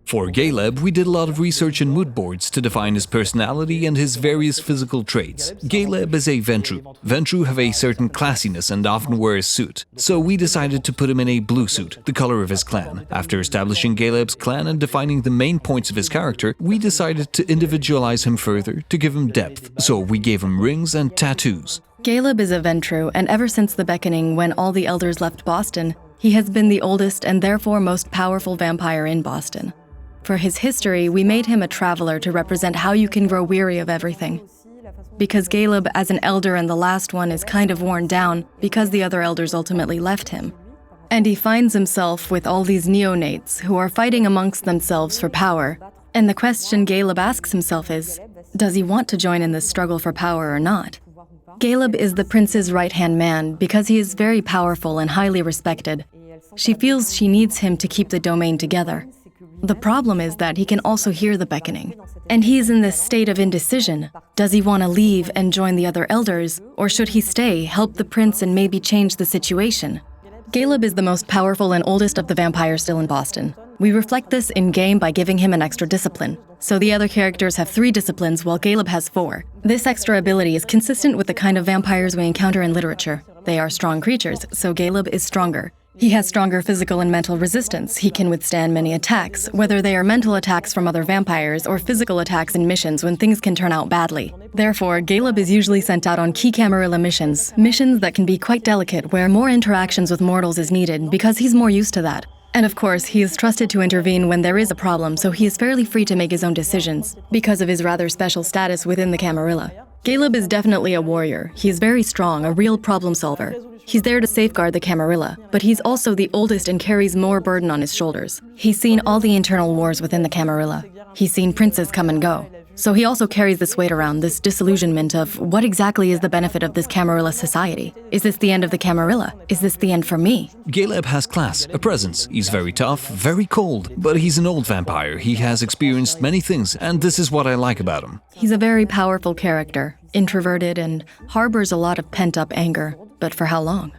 For Galeb, we did a lot of research in mood boards to define his personality and his various physical traits. Galeb is a Ventru. Ventru have a certain classiness and often wear a suit, so we decided to put him in a blue suit, the color of his clan. After establishing Galeb's clan and defining the main points of his character, we decided to individualize him further to give him depth, so we gave him rings and tattoos. Galeb is a Ventru, and ever since the Beckoning, when all the elders left Boston, he has been the oldest and therefore most powerful vampire in Boston. For his history, we made him a traveler to represent how you can grow weary of everything. Because Galeb, as an elder and the last one, is kind of worn down because the other elders ultimately left him. And he finds himself with all these neonates who are fighting amongst themselves for power. And the question Galeb asks himself is, does he want to join in this struggle for power or not? Galeb is the prince's right-hand man because he is very powerful and highly respected. She feels she needs him to keep the domain together. The problem is that he can also hear the beckoning. And he's in this state of indecision. Does he want to leave and join the other elders, or should he stay, help the prince, and maybe change the situation? Galeb is the most powerful and oldest of the vampires still in Boston. We reflect this in-game by giving him an extra discipline. So the other characters have 3 disciplines while Galeb has 4. This extra ability is consistent with the kind of vampires we encounter in literature. They are strong creatures, so Galeb is stronger. He has stronger physical and mental resistance. He can withstand many attacks, whether they are mental attacks from other vampires or physical attacks in missions when things can turn out badly. Therefore, Galeb is usually sent out on key Camarilla missions that can be quite delicate where more interactions with mortals is needed because he's more used to that. And of course, he is trusted to intervene when there is a problem, so he is fairly free to make his own decisions because of his rather special status within the Camarilla. Galeb is definitely a warrior. He's very strong, a real problem solver. He's there to safeguard the Camarilla, but he's also the oldest and carries more burden on his shoulders. He's seen all the internal wars within the Camarilla. He's seen princes come and go. So he also carries this weight around, this disillusionment of what exactly is the benefit of this Camarilla society? Is this the end of the Camarilla? Is this the end for me? Galeb has class, a presence. He's very tough, very cold, but he's an old vampire. He has experienced many things, and this is what I like about him. He's a very powerful character, introverted, and harbors a lot of pent-up anger. But for how long?